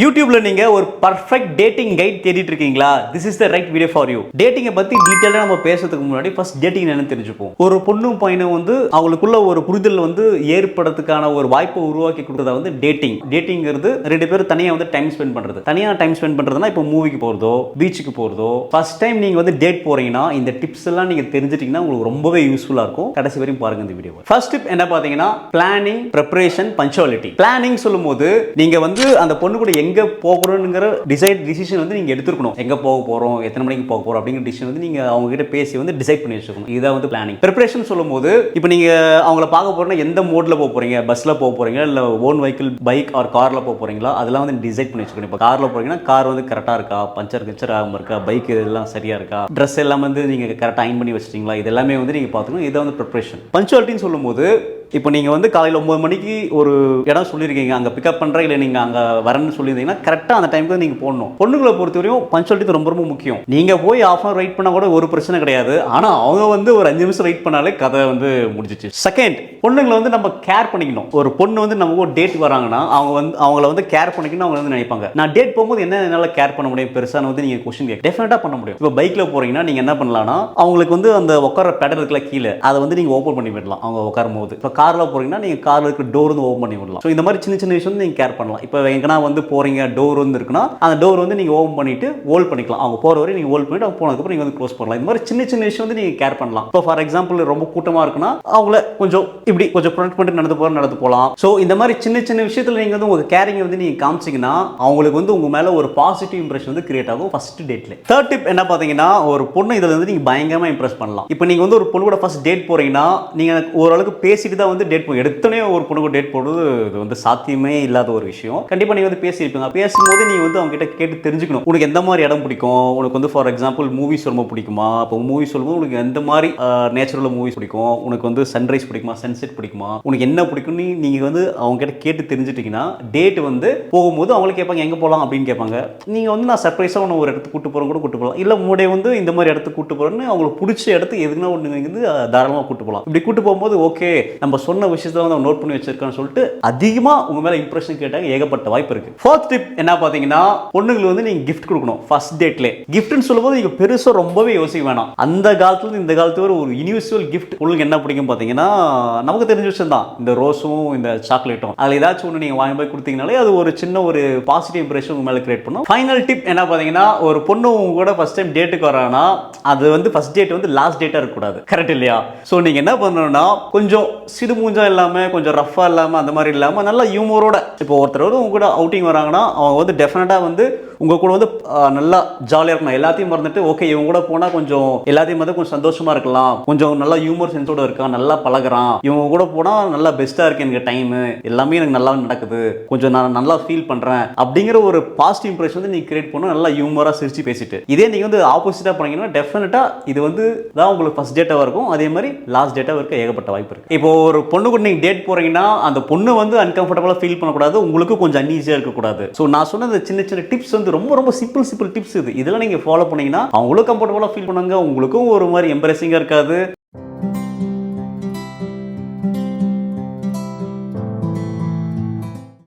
யூடியூப்ல நீங்க ஒரு பர்ஃபெக்ட் டேட்டிங் கைட் தேடிட்டு இருக்கீங்களா? This is the right video for you. டேட்டிங்கை பத்தி டீடைலா நம்ம பேசுறதுக்கு முன்னாடி ஃபர்ஸ்ட் டேட்டிங் என்னன்னு தெரிஞ்சுப்போம். ஒரு பொண்ணும் பையனும் வந்து அவங்களுக்குள்ள ஒரு புரிதல் வந்து ஏற்படுறதுக்கான ஒரு வாய்ப்பை உருவாக்கி கொடுத்ததா வந்து டேட்டிங். டேட்டிங்கிறது ரெண்டு பேரும் தனியா வந்து டைம் ஸ்பெண்ட் பண்றது. தனியா டைம் ஸ்பெண்ட் பண்றதுனா இப்போ மூவிக்கு போறதோ பீச்சுக்கு போறதோ ஃபர்ஸ்ட் டைம் நீங்க வந்து டேட் போறீங்கன்னா இந்த டிப்ஸ் எல்லாம் நீங்க தெரிஞ்சிட்டீங்கன்னா உங்களுக்கு ரொம்பவே யூஸ்ஃபுல்லா இருக்கும். கடைசி வரைக்கும் பாருங்க இந்த வீடியோ. ஃபர்ஸ்ட் டிப் என்ன பாத்தீங்கன்னா பிளானிங், ப்ரிப்பரேஷன், பஞ்சுவாலிட்டி. பிளானிங் சொல்லும்போது நீங்க வந்து அந்த பொண்ணு கூட எங்க போகணும்ங்கிற டிசிஷன் வந்து நீங்க எடுத்துக்கணும். எங்க போக போறோம், எத்தனை மணிக்கு போக போறோம் அப்படிங்கிற டிசிஷன் வந்து நீங்க அவங்க கிட்ட பேசி வந்து டிசைட் பண்ணி வச்சுக்கணும். இதான் வந்து பிளானிங். ப்ரிப்பரேஷன் சொல்லும்போது இப்போ நீங்க அவங்கள பார்க்க போறோம்னா எந்த மோட்ல போக போறீங்க, பஸ்ல போக போறீங்க இல்ல ஓன் வெஹிக்கிள் பைக் ஆர் கார்ல போக போறீங்களா, அதெல்லாம் வந்து டிசைட் பண்ணி வச்சுக்கணும். இப்போ கார்ல போறீங்கன்னா கார் வந்து கரெக்டா இருக்கா, பஞ்சர் ஆகாம இருக்கா, பைக் இதெல்லாம் சரியா இருக்கா, ட்ரெஸ் எல்லாம் வந்து நீங்க கரெக்டா அயன் பண்ணி வச்சிட்டீங்களா, இது எல்லாமே வந்து நீங்க பார்த்துக்கணும். இதை வந்து ப்ரிப்பரேஷன். பஞ்சுவாலிட்டின்னு சொல்லும்போது இப்போ நீங்கள் வந்து காலையில் 9 மணிக்கு ஒரு இடம் சொல்லியிருக்கீங்க, அங்கே பிக்கப் பண்ணுறேன் இல்லை நீங்கள் அங்கே வரேன்னு சொல்லியிருந்தீங்கன்னா கரெக்டாக அந்த டைமுக்கு நீங்கள் போடணும். பொண்ணுங்களை பொறுத்தவரையும் பஞ்சுவாலிட்டி ரொம்ப ரொம்ப முக்கியம். நீங்கள் போய் ஹாஃப் அன் வெயிட் பண்ணால் கூட ஒரு பிரச்சனை கிடையாது. ஆனால் அவங்க வந்து ஒரு 5 நிமிஷம் வெயிட் பண்ணாலே கதை வந்து முடிஞ்சிச்சு. செகண்ட், பொண்ணுங்களை வந்து நம்ம கேர் பண்ணிக்கணும். ஒரு பொண்ணு வந்து நம்ம ஒரு டேட் வராங்கன்னா அவங்கள வந்து கேர் பண்ணிக்கணும். அவங்க வந்து நினைப்பாங்க, நான் டேட் போகும்போது என்ன என்னால் கேர் பண்ண முடியும் பெருசாக வந்து நீங்கள் கொஸ்டின் கேட்க டெஃபினட்டாக பண்ண முடியும். இப்போ பைக்கில் போகிறீங்கன்னா நீங்கள் என்ன பண்ணலாம்னா அவங்களுக்கு வந்து அந்த உட்கார பெடல் இருக்குல்ல கீழே, அதை வந்து நீங்கள் ஓப்பன் பண்ணி விடலாம் அவங்க உட்காரும் போது. இப்போ கார்ல போறீங்கன்னா நீங்க கார்ல இருக்க டோர் வந்து ஓபன் பண்ணி விடலாம். சோ இந்த மாதிரி சின்ன சின்ன விஷயம் நீங்க கேர் பண்ணலாம். இப்போ எங்கனா வந்து போறீங்க, டோர் வந்து இருக்குன்னா அந்த டோர் வந்து நீங்க ஓபன் பண்ணிட்டு ஹோல்ட் பண்ணிக்கலாம். அவங்க போற வரை நீங்க ஹோல்ட் பண்ணிட்டு அவங்க போனதுக்கு அப்புறம் நீங்க வந்து க்ளோஸ் பண்ணலாம். இந்த மாதிரி சின்ன சின்ன விஷயம் வந்து நீங்க கேர் பண்ணலாம். இப்போ ஃபார் எக்ஸாம்பிள் ரொம்ப கூட்டமா இருக்குன்னா அவங்கள கொஞ்சம் இப்படி கொஞ்சம் ப்ரொடெக்ட் பண்ணிட்டு நடந்து போகலாம். சோ இந்த மாதிரி சின்ன சின்ன விஷயத்துல நீங்க வந்து உங்க கேரிங் வந்து நீங்க காமிச்சீங்கன்னா அவங்களுக்கு வந்து உங்க மேல ஒரு பாசிட்டிவ் இம்ப்ரெஷன் வந்து கிரியேட் ஆகும் ஃபர்ஸ்ட் டேட்ல. தேர்ட் டிப் என்ன பாத்தீங்கன்னா, ஒரு பொண்ணு இதுல வந்து நீங்க பயங்கரமா இம்ப்ரெஸ் பண்ணலாம். இப்போ நீங்க வந்து ஒரு பொண்ணு கூட ஃபர்ஸ்ட் டேட் போறீங்கன்னா நீங்க ஓரளவுக்கு பேசிட்டு தான் வந்து டேட் போய் எடுத்தனே ஒரு பொண்ணு டேட் போடுறது இது வந்து சாத்தியமே இல்லாத ஒரு விஷயம். கண்டிப்பா நீங்க வந்து பேசியிருப்பீங்க. பேசும்போது நீங்க வந்து அவங்க கிட்ட கேட்டு தெரிஞ்சுக்கணும், உனக்கு எந்த மாதிரி இடம் பிடிக்கும், உனக்கு வந்து ஃபார் எக்ஸாம்பிள் மூவிஸ் ரொம்ப பிடிக்குமா, இப்போ மூவிஸ் சொல்லும்போது உனக்கு எந்த மாதிரி நேச்சுரல் மூவிஸ் பிடிக்கும், உனக்கு வந்து சன்ரைஸ் பிடிக்குமா, சன்செட் பிடிக்குமா, உனக்கு என்ன பிடிக்கும்னு நீங்க வந்து அவங்க கிட்ட கேட்டு தெரிஞ்சுட்டீங்கன்னா டேட் வந்து போகும்போது அவங்களுக்கு கேட்பாங்க எங்க போகலாம் அப்படின்னு கேட்பாங்க. நீங்க வந்து நான் சர்ப்ரைஸா ஒன்று ஒரு இடத்துக்கு கூட்டு போறோம் கூட கூட்டு போகலாம், இல்ல முன்னாடியே வந்து இந்த மாதிரி இடத்துக்கு கூட்டு போறேன்னு அவங்களுக்கு பிடிச்ச இடத்துக்கு எதுனா ஒன்று வந்து தாராளமாக கூட்டு போகலாம். இப்படி கூட்டு போகும்போது ஓகே நம்ம சொன்ன விஷயத்தை வந்து நோட் பண்ணி வச்சிருக்கான்னு சொல்லிட்டு அதிகமா உங்க மேல இம்ப்ரெஷன் கேட்டாங்க ஏகப்பட்ட வாய்ப்பு இருக்கு. ஃபோர்த் டிப் என்ன பாத்தீங்கன்னா, பொண்ணுங்களுக்கு வந்து நீங்க gift கொடுக்கணும் ஃபர்ஸ்ட் டேட்ல. கிஃப்ட்னு சொல்லும்போது நீங்க பெருசா ரொம்பவே யோசிக்க வேணாம். அந்த காலத்துல இருந்து இந்த காலத்து வரை ஒரு யூனிவர்சல் கிஃப்ட் பொண்ணுங்களுக்கு என்ன பிடிக்கும் பாத்தீங்கன்னா, நமக்கு தெரிஞ்ச விஷயம் தான் இந்த ரோஸும் இந்த சாக்லேட்டும். அதுல ஏதாச்சும் ஒன்று நீங்க வாங்கி போய் கொடுத்தீங்கனாலே அது ஒரு சின்ன ஒரு பாசிட்டிவ் இம்ப்ரெஷன் உங்க மேல கிரியேட் பண்ணும். ஃபைனல் டிப் என்ன பாத்தீங்கன்னா, ஒரு பொண்ணு உங்க கூட ஃபர்ஸ்ட் டைம் டேட்டுக்கு வரானா அது வந்து ஃபர்ஸ்ட் டேட் வந்து லாஸ்ட் டேட்டா இருக்க கூடாது. கரெக்ட் இல்லையா? சோ நீங்க என்ன பண்ணணும்னா கொஞ்சம் சிடுமூஞ்சா இல்லாம கொஞ்சம் ரஃபா இல்லாம அந்த மாதிரி இல்லாம நல்லா ஹியூமரோட, இப்போ ஒருத்தர் வந்து உங்க கூட அவுட்டிங் வராங்கன்னா அவங்க வந்து டெஃபினட்டா வந்து உங்க கூட வந்து நல்லா ஜாலியா இருக்கணும். எல்லாத்தையும் மறந்துட்டு ஓகே இவங்க கூட போனா கொஞ்சம் எல்லாத்தையும் வந்து கொஞ்சம் சந்தோஷமா இருக்கலாம், கொஞ்சம் நல்லா ஹியூமர் சென்ஸோட இருக்கான், நல்லா பழகுறான், இவங்க கூட போனா நல்லா பெஸ்டா இருக்கு, எனக்கு டைம் எல்லாமே எனக்கு நல்லா நடக்குது, கொஞ்சம் நான் நல்லா ஃபீல் பண்றேன் அப்படிங்கிற ஒரு பாசிட்டிவ் இம்ப்ரெஷன் வந்து நீங்க கிரியேட் பண்ணணும். நல்லா ஹியூமரா சிரிச்சு பேசிட்டு. இதே நீங்க வந்து ஆப்போசிட்டா பண்ணீங்கன்னா டெஃபினட்டா இது வந்து தான் உங்களுக்கு ஃபர்ஸ்ட் டேட்டாவா இருக்கும். அதே மாதிரி லாஸ்ட் டேட்டா இருக்க ஏகப்பட்ட வாய்ப்பு இருக்கு. இப்போ ஒரு பொண்ணு கூட நீங்க டேட் போறீங்கன்னா அந்த பொண்ணு வந்து அன்கம்ஃபர்டபுளா ஃபீல் பண்ணக்கூடாது, உங்களுக்கு கொஞ்சம் அன்ஈஸியா இருக்கக்கூடாது. ஸோ நான் சொன்ன இந்த சின்ன சின்ன டிப்ஸ் வந்து ரொம்ப ரொம்ப சிம்பிள் டிப்ஸ். இதெல்லாம் நீங்க ஃபாலோ பண்ணீங்கன்னா அவங்களும் கம்ஃபர்டபுளா ஃபீல் பண்ணுவாங்க, உங்களுக்கும் ஒரு மாதிரி எம்பரசிங்கா இருக்காது.